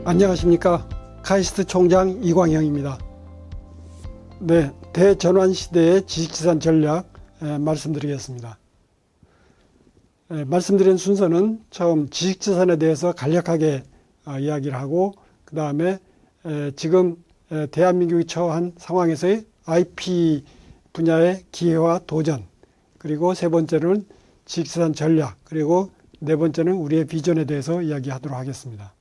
안녕하십니까. 카이스트 총장 이광영입니다. 네, 대전환 시대의 지식자산 전략 말씀드리겠습니다. 말씀드린 순서는 처음 지식자산에 대해서 간략하게 이야기를 하고, 그 다음에 지금 대한민국이 처한 상황에서의 IP 분야의 기회와 도전, 그리고 세 번째는 지식자산 전략, 그리고 네 번째는 우리의 비전에 대해서 이야기하도록 하겠습니다.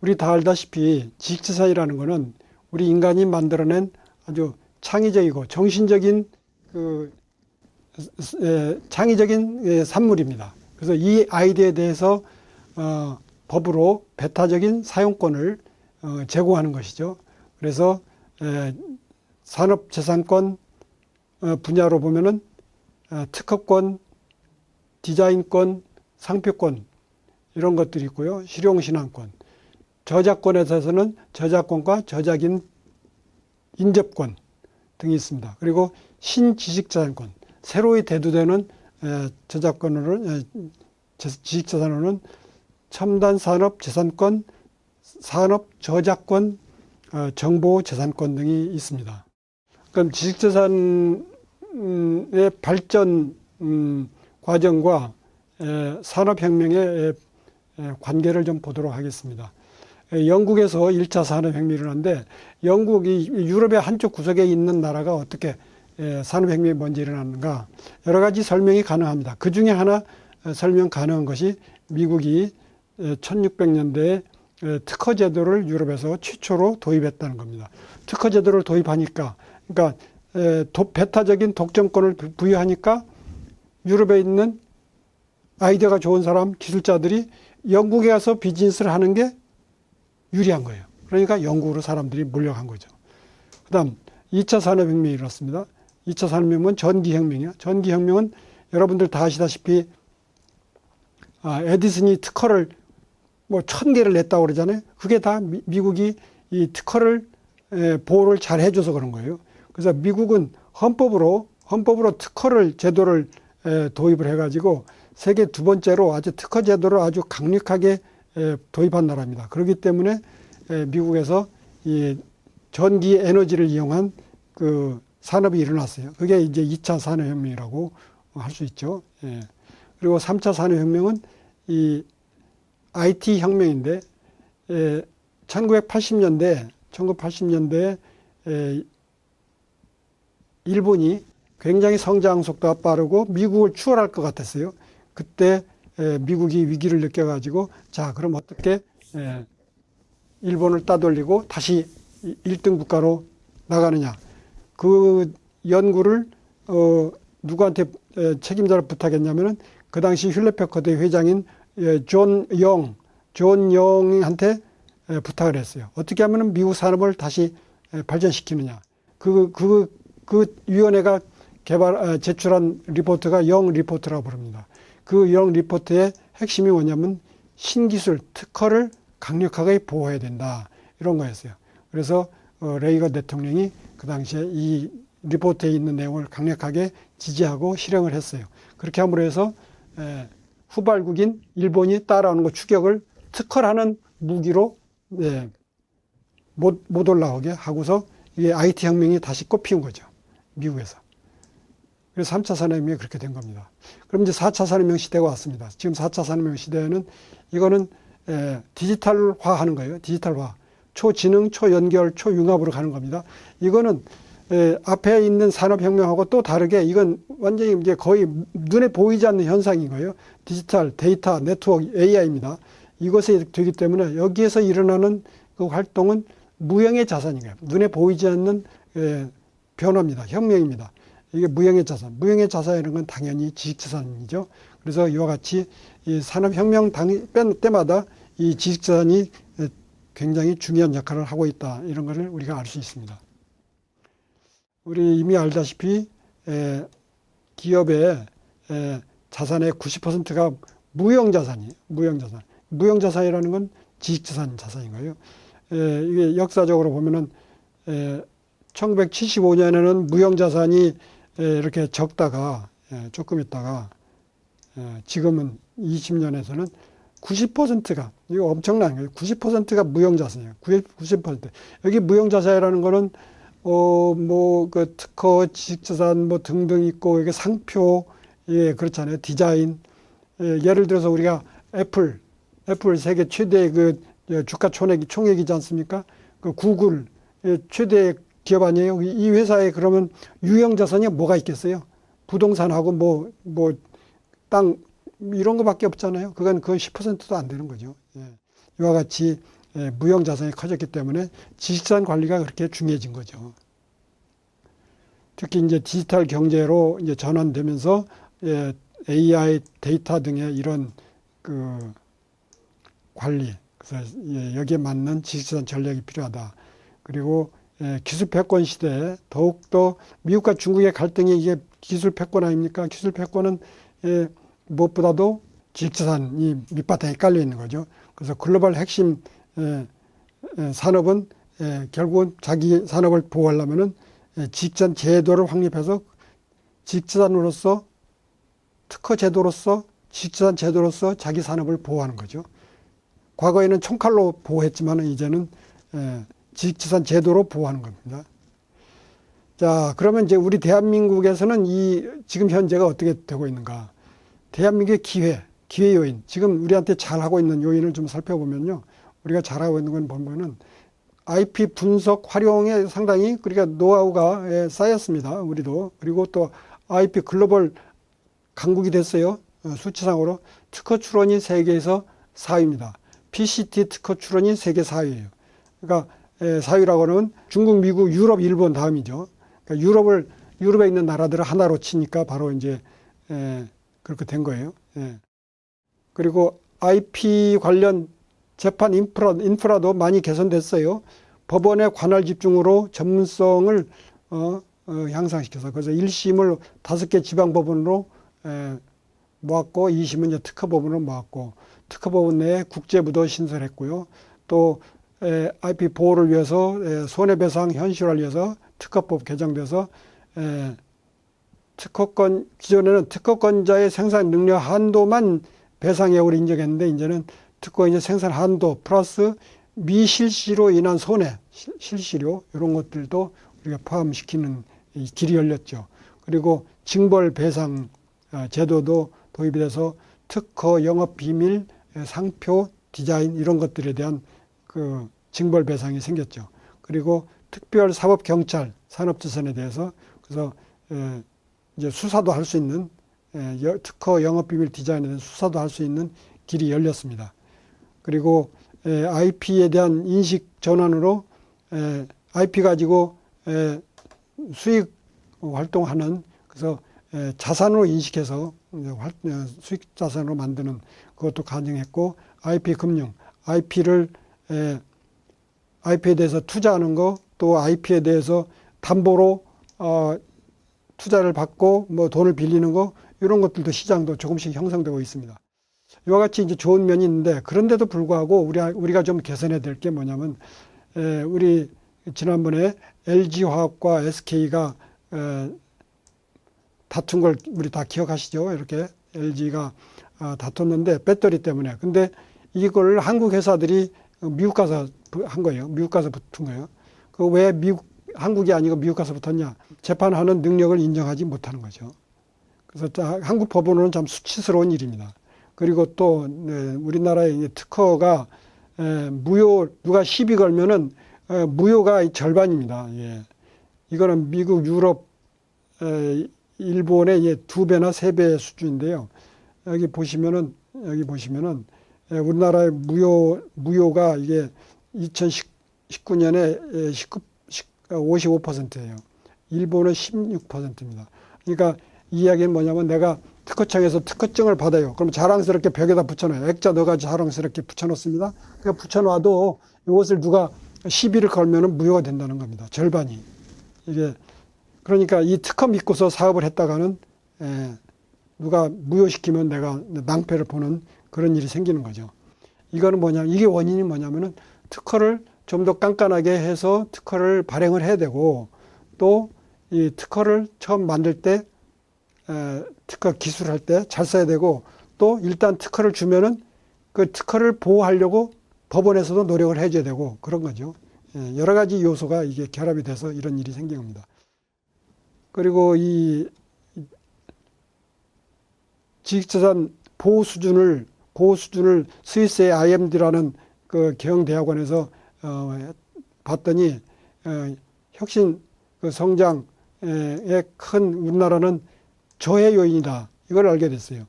우리 다 알다시피 지식자산이라는 것은 우리 인간이 만들어낸 아주 창의적이고 정신적인 창의적인 산물입니다. 그래서 이 아이디어에 대해서 법으로 배타적인 사용권을 제공하는 것이죠. 그래서 산업재산권 분야로 보면은 특허권, 디자인권, 상표권 이런 것들이 있고요. 실용신앙권. 저작권에 대해서는 저작권과 저작인 인접권 등이 있습니다. 그리고 신지식자산권, 새로이 대두되는 저작권으로는 지식자산으로는 첨단산업재산권, 산업저작권, 정보재산권 등이 있습니다. 그럼 지식자산의 발전 과정과 산업혁명의 관계를 좀 보도록 하겠습니다. 영국에서 1차 산업혁명이 일어났는데, 영국이 유럽의 한쪽 구석에 있는 나라가 어떻게 산업혁명이 먼저 일어났는가, 여러 가지 설명이 가능합니다. 그 중에 하나 설명 가능한 것이 미국이 1600년대에 특허제도를 유럽에서 최초로 도입했다는 겁니다. 특허제도를 도입하니까, 그러니까 배타적인 독점권을 부여하니까 유럽에 있는 아이디어가 좋은 사람, 기술자들이 영국에 가서 비즈니스를 하는 게 유리한 거예요. 그러니까 영국으로 사람들이 몰려간 거죠. 그 다음 2차 산업혁명이 일어났습니다. 2차 산업혁명은 전기혁명이에요. 전기혁명은 여러분들 다 아시다시피 에디슨이 특허를 1000개를 냈다고 그러잖아요. 그게 다 미국이 이 특허를 보호를 잘 해줘서 그런 거예요. 그래서 미국은 헌법으로 특허를 제도를 도입을 해가지고 세계 두 번째로 아주 특허 제도를 아주 강력하게 도입한 나라입니다. 그렇기 때문에 미국에서 이 전기 에너지를 이용한 그 산업이 일어났어요. 그게 이제 2차 산업혁명이라고 할 수 있죠. 그리고 3차 산업혁명은 이 IT 혁명인데, 1980년대에 일본이 굉장히 성장 속도가 빠르고 미국을 추월할 것 같았어요. 그때 미국이 위기를 느껴가지고, 자, 그럼 어떻게 일본을 따돌리고 다시 1등 국가로 나가느냐. 그 연구를 누구한테 책임자를 부탁했냐면은 그 당시 휭레패커드 회장인 존 영한테 부탁을 했어요. 어떻게 하면은 미국 산업을 다시 발전시키느냐. 그 위원회가 제출한 리포트가 영 리포트라고 부릅니다. 그 영 리포트의 핵심이 뭐냐면 신기술, 특허를 강력하게 보호해야 된다. 이런 거였어요. 그래서 레이건 대통령이 그 당시에 이 리포트에 있는 내용을 강력하게 지지하고 실행을 했어요. 그렇게 함으로 해서 후발국인 일본이 따라오는 거 추격을 특허라는 무기로 못 올라오게 하고서 이게 IT 혁명이 다시 꽃피운 거죠. 미국에서. 그래서 3차 산업혁명이 그렇게 된 겁니다. 그럼 이제 4차 산업혁명 시대가 왔습니다. 지금 4차 산업혁명 시대에는 이거는 디지털화 하는 거예요. 디지털화. 초지능, 초연결, 초융합으로 가는 겁니다. 이거는 앞에 있는 산업혁명하고 또 다르게 이건 완전히 이제 거의 눈에 보이지 않는 현상인 거예요. 디지털, 데이터, 네트워크, AI입니다. 이것이 되기 때문에 여기에서 일어나는 그 활동은 무형의 자산인 거예요. 눈에 보이지 않는 변화입니다. 혁명입니다. 이게 무형의 자산. 무형의 자산이라는 건 당연히 지식자산이죠. 그래서 이와 같이 이 산업혁명 때마다 이 지식자산이 굉장히 중요한 역할을 하고 있다. 이런 것을 우리가 알 수 있습니다. 우리 이미 알다시피 기업의 자산의 90%가 무형자산이에요. 무형자산. 무형자산이라는 건 지식자산 자산인 거예요. 이게 역사적으로 보면은 1975년에는 무형자산이 이렇게 적다가 조금 있다가 지금은 20년에서는 90%가, 이거 엄청난 거예요. 90%가 무형자산이에요. 90%. 여기 무형자산이라는 거는, 그 특허, 지식자산 뭐 등등 있고, 이게 상표, 예, 그렇잖아요. 디자인. 예, 예를 들어서 우리가 애플 세계 최대 그 주가 총액이지 않습니까? 그 구글, 예, 최대 기업 아니에요? 이 회사에 그러면 유형자산이 뭐가 있겠어요? 부동산하고 땅, 이런 거밖에 없잖아요. 그건 10%도 안 되는 거죠. 예. 이와 같이 예, 무형자산이 커졌기 때문에 지식산 관리가 그렇게 중요해진 거죠. 특히 이제 디지털 경제로 이제 전환되면서 예, AI, 데이터 등의 이런 그 관리, 그래서 예, 여기에 맞는 지식산 전략이 필요하다. 그리고 예, 기술 패권 시대에 더욱더 미국과 중국의 갈등이 이게 기술 패권 아닙니까? 기술 패권은 예, 무엇보다도 지식자산이 밑바탕에 깔려 있는 거죠. 그래서 글로벌 핵심 산업은 결국은 자기 산업을 보호하려면은 지식자산 제도를 확립해서 지식자산으로서 특허 제도로서 지식자산 제도로서 자기 산업을 보호하는 거죠. 과거에는 총칼로 보호했지만 이제는 지식자산 제도로 보호하는 겁니다. 자, 그러면 이제 우리 대한민국에서는 지금 현재가 어떻게 되고 있는가? 대한민국의 기회 요인, 지금 우리한테 잘하고 있는 요인을 좀 살펴보면요. 우리가 잘하고 있는 건 보면은 IP 분석 활용에 상당히 그러니까 노하우가 쌓였습니다. 우리도. 그리고 또 IP 글로벌 강국이 됐어요. 수치상으로. 특허 출원이 세계에서 4위입니다. PCT 특허 출원이 세계 4위예요. 그러니까 4위라고 하면 중국, 미국, 유럽, 일본 다음이죠. 그러니까 유럽에 있는 나라들을 하나로 치니까 바로 이제 그렇게 된 거예요. 예. 그리고 IP 관련 재판 인프라도 많이 개선됐어요. 법원의 관할 집중으로 전문성을 향상시켜서 그래서 1심을 5개 지방법원으로 모았고 2심은 이제 특허법원으로 모았고 특허법원 내에 국제부도 신설했고요. 또 IP 보호를 위해서 손해배상 현실화를 위해서 특허법 개정돼서 기존에는 특허권자의 생산 능력 한도만 배상액으로 인정했는데 이제는 특허인의 생산 한도 플러스 미실시로 인한 손해, 실시료 이런 것들도 우리가 포함시키는 길이 열렸죠. 그리고 징벌 배상 제도도 도입이 돼서 특허, 영업 비밀, 상표, 디자인 이런 것들에 대한 그 징벌 배상이 생겼죠. 그리고 특별 사법 경찰 산업재산에 대해서 그래서 이제 수사도 할 수 있는 특허, 영업 비밀, 디자인에 대한 수사도 할 수 있는 길이 열렸습니다. 그리고 IP에 대한 인식 전환으로 IP 가지고 수익 활동하는 그래서 자산으로 인식해서 수익 자산으로 만드는 그것도 가능했고 IP 금융, IP에 대해서 투자하는 거 또 IP에 대해서 담보로 투자를 받고 뭐 돈을 빌리는 거 이런 것들도 시장도 조금씩 형성되고 있습니다. 이와 같이 이제 좋은 면이 있는데 그런데도 불구하고 우리가 좀 개선해야 될 게 뭐냐면 우리 지난번에 LG화학과 SK가 다툰 걸 우리 다 기억하시죠? 이렇게 LG가 다퉜는데 배터리 때문에. 근데 이걸 한국 회사들이 미국 가서 한 거예요. 미국 가서 붙은 거예요. 그 왜 한국이 아니고 미국 가서 붙었냐? 재판하는 능력을 인정하지 못하는 거죠. 그래서 한국 법원은 참 수치스러운 일입니다. 그리고 또 우리나라의 특허가 누가 시비 걸면은 무효가 절반입니다. 예. 이거는 미국, 유럽, 일본의 2배나 3배 수준인데요. 여기 보시면은 우리나라의 무효가 이게 2019년에 55%예요. 일본은 16%입니다. 그러니까 이 이야기는 뭐냐면 내가 특허청에서 특허증을 받아요. 그럼 자랑스럽게 벽에다 붙여놔요. 액자 넣어가지고 자랑스럽게 붙여놓습니다. 그러니까 붙여놔도 이것을 누가 시비를 걸면은 무효가 된다는 겁니다. 절반이. 이게 그러니까 이 특허 믿고서 사업을 했다가는 누가 무효시키면 내가 낭패를 보는 그런 일이 생기는 거죠. 이거는 이게 원인이 뭐냐면은 특허를 좀 더 깐깐하게 해서 특허를 발행을 해야 되고 또 이 특허를 처음 만들 때 특허 기술할 때 잘 써야 되고 또 일단 특허를 주면은 그 특허를 보호하려고 법원에서도 노력을 해줘야 되고 그런 거죠. 예, 여러 가지 요소가 이게 결합이 돼서 이런 일이 생긴 겁니다. 그리고 이 지식재산 보호 수준을 스위스의 IMD라는 그 경영대학원에서 봤더니 혁신 그 성장에 큰 우리나라는 저해 요인이다. 이걸 알게 됐어요.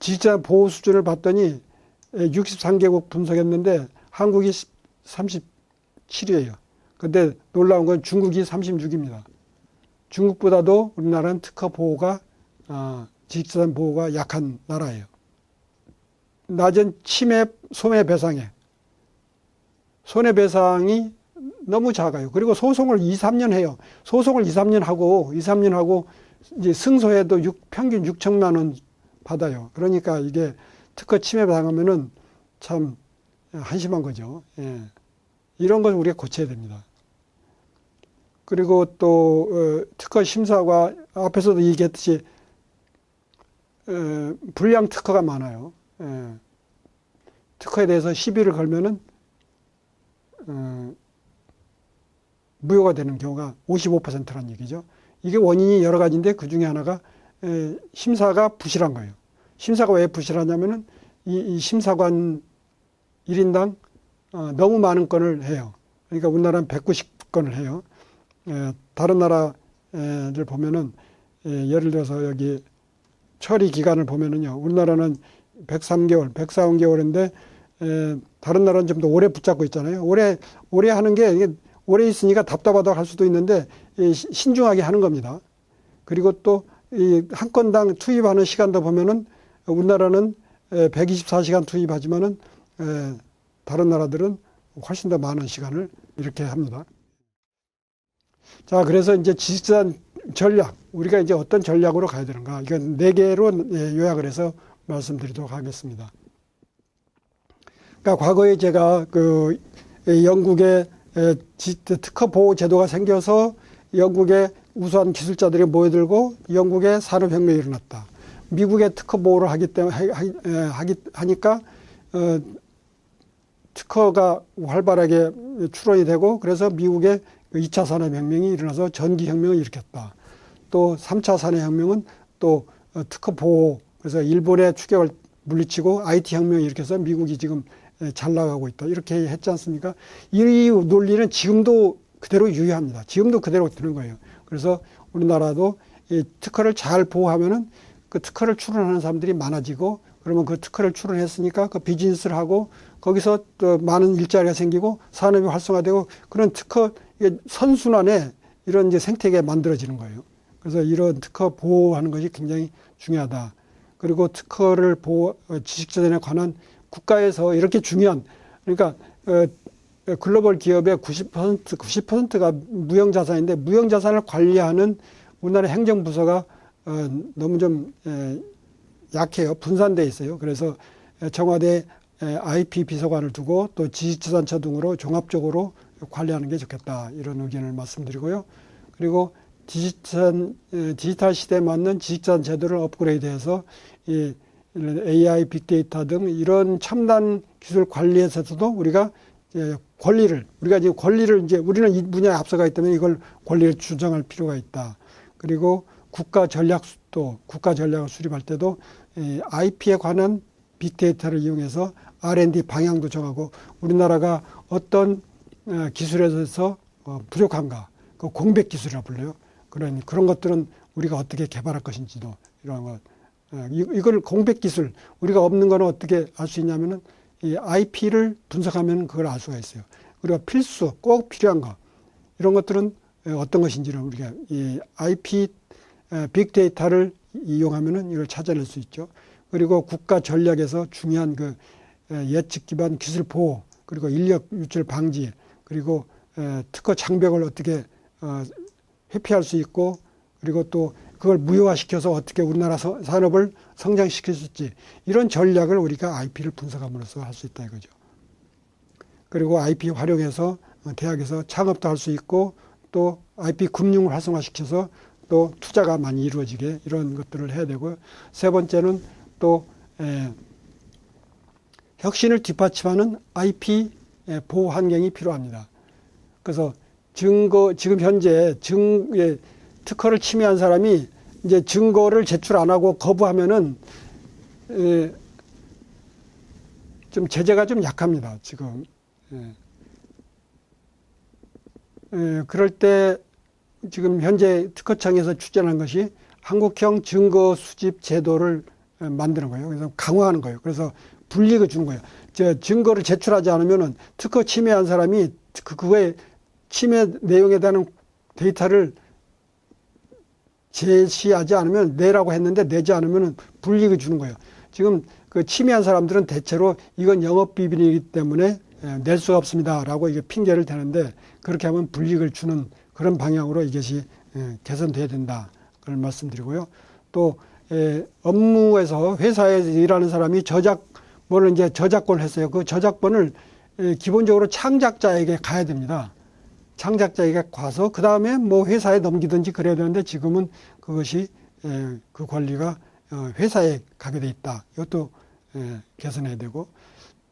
지식재산 보호 수준을 봤더니 63개국 분석했는데 한국이 37위예요. 근데 놀라운 건 중국이 36입니다. 중국보다도 우리나라는 특허 보호가 지식재산 보호가 약한 나라예요. 낮은 침해 손해배상에 손해배상이 너무 작아요. 그리고 소송을 2, 3년 해요. 소송을 2, 3년 하고 이제 승소해도 평균 6천만 원 받아요. 그러니까 이게 특허 침해 당하면은 참 한심한 거죠. 예. 이런 걸 우리가 고쳐야 됩니다. 그리고 또 특허 심사가 앞에서도 얘기했듯이 불량 특허가 많아요. 예. 특허에 대해서 시비를 걸면은 무효가 되는 경우가 55%라는 얘기죠. 이게 원인이 여러 가지인데 그 중에 하나가 심사가 부실한 거예요. 심사가 왜 부실하냐면은 이 심사관 1인당 너무 많은 건을 해요. 그러니까 우리나라는 190건을 해요. 다른 나라를 보면은 예를 들어서 여기 처리 기간을 보면은요. 우리나라는 103개월, 104개월인데 다른 나라는 좀 더 오래 붙잡고 있잖아요. 오래 하는 게 이게 오래 있으니까 답답하다고 할 수도 있는데 신중하게 하는 겁니다. 그리고 또 이 한 건당 투입하는 시간도 보면은 우리나라는 124시간 투입하지만은 다른 나라들은 훨씬 더 많은 시간을 이렇게 합니다. 자, 그래서 이제 지식재산 전략, 우리가 이제 어떤 전략으로 가야 되는가? 이건 4개로 요약을 해서 말씀드리도록 하겠습니다. 그러니까 과거에 제가 그 영국에 특허 보호 제도가 생겨서 영국에 우수한 기술자들이 모여들고 영국에 산업혁명이 일어났다. 미국의 특허 보호를 하니까 특허가 활발하게 출원이 되고 그래서 미국의 2차 산업혁명이 일어나서 전기혁명을 일으켰다. 또 3차 산업혁명은 또 특허 보호, 그래서 일본의 추격을 물리치고 IT 혁명을 일으켜서 미국이 지금 잘 나가고 있다. 이렇게 했지 않습니까? 이 논리는 지금도 그대로 유효합니다. 지금도 그대로 드는 거예요. 그래서 우리나라도 이 특허를 잘 보호하면은 그 특허를 출원하는 사람들이 많아지고 그러면 그 특허를 출원했으니까 그 비즈니스를 하고 거기서 또 많은 일자리가 생기고 산업이 활성화되고 그런 특허 선순환에 이런 이제 생태계가 만들어지는 거예요. 그래서 이런 특허 보호하는 것이 굉장히 중요하다. 그리고 특허를 지식재산에 관한 국가에서 이렇게 중요한, 그러니까 글로벌 기업의 90%가 무형자산인데 무형자산을 관리하는 우리나라 행정부서가 너무 좀 약해요. 분산되어 있어요. 그래서 청와대 IP 비서관을 두고 또 지식재산처 등으로 종합적으로 관리하는 게 좋겠다. 이런 의견을 말씀드리고요. 그리고 디지털 시대에 맞는 지식재산 제도를 업그레이드해서 이 AI, 빅데이터 등 이런 첨단 기술 관리에서도 우리가 우리는 이 분야에 앞서가 있기 때문에 이걸 권리를 주장할 필요가 있다. 그리고 국가 전략을 수립할 때도 IP에 관한 빅데이터를 이용해서 R&D 방향도 정하고 우리나라가 어떤 기술에서 부족한가, 그 공백 기술이라고 불러요. 그런 것들은 우리가 어떻게 개발할 것인지도 이런 것. 이걸 공백 기술, 우리가 없는 거는 어떻게 알 수 있냐면은 이 IP를 분석하면 그걸 알 수가 있어요. 우리가 꼭 필요한 거, 이런 것들은 어떤 것인지를 우리가 이 IP 빅데이터를 이용하면은 이걸 찾아낼 수 있죠. 그리고 국가 전략에서 중요한 그 예측 기반 기술 보호, 그리고 인력 유출 방지, 그리고 특허 장벽을 어떻게 회피할 수 있고, 그리고 또 그걸 무효화시켜서 어떻게 우리나라 산업을 성장시킬 수 있지, 이런 전략을 우리가 IP를 분석함으로써 할 수 있다 이거죠. 그리고 IP 활용해서 대학에서 창업도 할 수 있고 또 IP 금융을 활성화시켜서 또 투자가 많이 이루어지게 이런 것들을 해야 되고, 세 번째는 또 혁신을 뒷받침하는 IP 보호 환경이 필요합니다. 그래서 지금 현재 특허를 침해한 사람이 이제 증거를 제출 안 하고 거부하면은 좀 제재가 좀 약합니다. 지금. 그럴 때 지금 현재 특허청에서 추진한 것이 한국형 증거 수집 제도를 만드는 거예요. 그래서 강화하는 거예요. 그래서 불이익을 주는 거예요. 증거를 제출하지 않으면은 특허 침해한 사람이 그거에 침해 내용에 대한 데이터를 제시하지 않으면 내라고 했는데 내지 않으면 불이익을 주는 거예요. 지금 그 침해한 사람들은 대체로 이건 영업비밀이기 때문에 낼 수가 없습니다라고 이게 핑계를 대는데 그렇게 하면 불이익을 주는 그런 방향으로 이것이 개선돼야 된다. 그런 말씀드리고요. 또 업무에서 회사에서 일하는 사람이 저작권을 이제 저작권을 했어요. 그 저작권을 기본적으로 창작자에게 가야 됩니다. 창작자에게 가서 그 다음에 뭐 회사에 넘기든지 그래야 되는데 지금은 그것이 그 권리가 회사에 가게 돼 있다. 이것도 개선해야 되고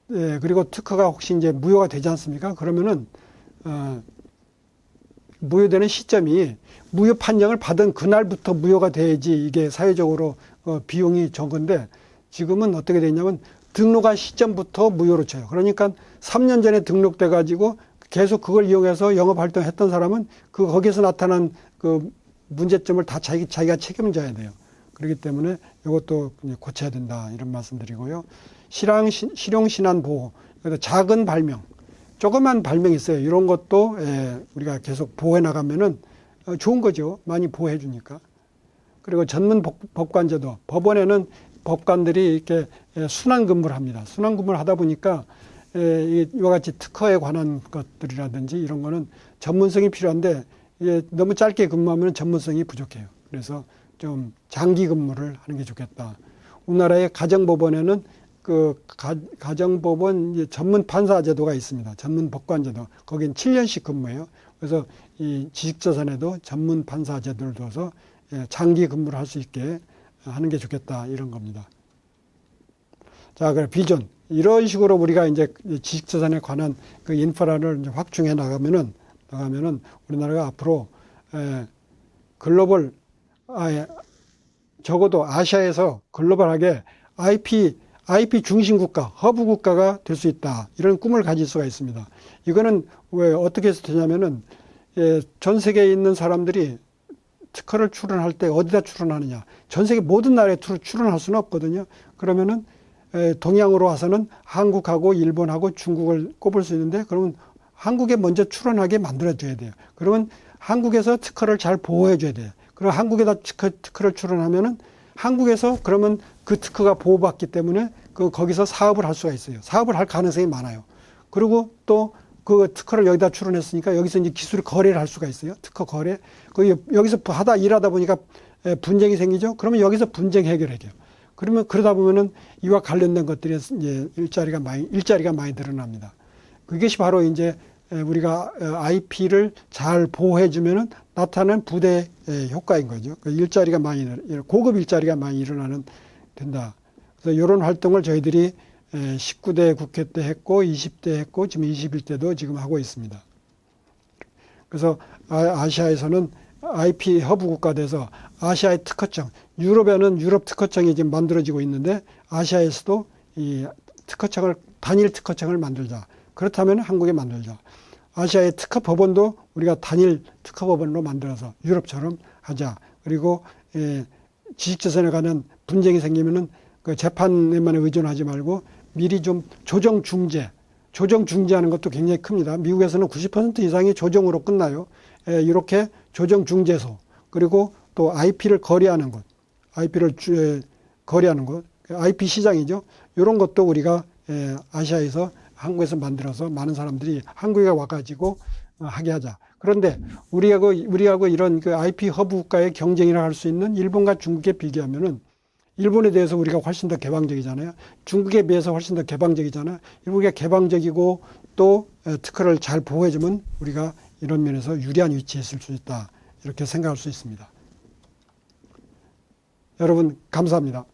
그리고 특허가 혹시 이제 무효가 되지 않습니까? 그러면은 무효되는 시점이 무효 판정을 받은 그날부터 무효가 돼야지 이게 사회적으로 비용이 적은데 지금은 어떻게 되냐면 등록한 시점부터 무효로 쳐요. 그러니까 3년 전에 등록돼 가지고 계속 그걸 이용해서 영업 활동했던 사람은 거기서 나타난 그 문제점을 다 자기가 책임져야 돼요. 그렇기 때문에 이것도 고쳐야 된다 이런 말씀드리고요. 실용신안 보호, 그래서 작은 발명, 조그만 발명이 있어요. 이런 것도 우리가 계속 보호해 나가면은 좋은 거죠. 많이 보호해 주니까. 그리고 전문 법관제도, 법원에는 법관들이 이렇게 순환 근무를 합니다. 순환 근무를 하다 보니까 이와 같이 특허에 관한 것들이라든지 이런 거는 전문성이 필요한데 너무 짧게 근무하면 전문성이 부족해요. 그래서 좀 장기 근무를 하는 게 좋겠다. 우리나라의 가정법원에는 그 가정법원 전문 판사 제도가 있습니다. 전문 법관 제도. 거긴 7년씩 근무해요. 그래서 이 지식재산에도 전문 판사 제도를 둬서 장기 근무를 할 수 있게 하는 게 좋겠다. 이런 겁니다. 자, 그래 비전. 이런 식으로 우리가 이제 지식재산에 관한 그 인프라를 이제 확충해 나가면은 우리나라가 앞으로 글로벌 적어도 아시아에서 글로벌하게 IP 중심 국가, 허브 국가가 될 수 있다. 이런 꿈을 가질 수가 있습니다. 이거는 왜 어떻게 해서 되냐면은 전 세계에 있는 사람들이 특허를 출원할 때 어디다 출원하느냐? 전 세계 모든 나라에 출원할 수는 없거든요. 그러면은 동양으로 와서는 한국하고 일본하고 중국을 꼽을 수 있는데 그러면 한국에 먼저 출원하게 만들어줘야 돼요. 그러면 한국에서 특허를 잘 보호해 줘야 돼요. 그리고 한국에다 특허를 출원하면은 한국에서 그러면 그 특허가 보호받기 때문에 거기서 사업을 할 수가 있어요. 사업을 할 가능성이 많아요. 그리고 또 그 특허를 여기다 출원했으니까 여기서 이제 기술 거래를 할 수가 있어요. 특허 거래. 여기서 일하다 보니까 분쟁이 생기죠. 그러면 여기서 분쟁 해결해요. 그러다 보면은 이와 관련된 것들이 이제 일자리가 많이 늘어납니다. 그것이 바로 이제 우리가 IP를 잘 보호해주면은 나타나는 부대 효과인 거죠. 고급 일자리가 많이 된다. 그래서 이런 활동을 저희들이 19대 국회 때 했고, 20대 했고, 지금 21대도 지금 하고 있습니다. 그래서 아시아에서는 IP 허브 국가 돼서 아시아의 특허청, 유럽에는 유럽 특허청이 지금 만들어지고 있는데 아시아에서도 이 단일 특허청을 만들자. 그렇다면 한국에 만들자. 아시아의 특허 법원도 우리가 단일 특허 법원으로 만들어서 유럽처럼 하자. 그리고 지식재산에 관한 분쟁이 생기면은 그 재판에만 의존하지 말고 미리 좀 조정 중재하는 것도 굉장히 큽니다. 미국에서는 90% 이상이 조정으로 끝나요. 이렇게 조정 중재소 그리고 또 IP를 거래하는 곳, IP 시장이죠. 이런 것도 우리가 아시아에서 한국에서 만들어서 많은 사람들이 한국에 와가지고 하게 하자. 그런데 우리하고 이런 그 IP 허브 국가의 경쟁이라 할 수 있는 일본과 중국에 비교하면은 일본에 대해서 우리가 훨씬 더 개방적이잖아요. 중국에 비해서 훨씬 더 개방적이잖아요. 우리가 개방적이고 또 특허를 잘 보호해주면 우리가 이런 면에서 유리한 위치에 있을 수 있다. 이렇게 생각할 수 있습니다. 여러분 감사합니다.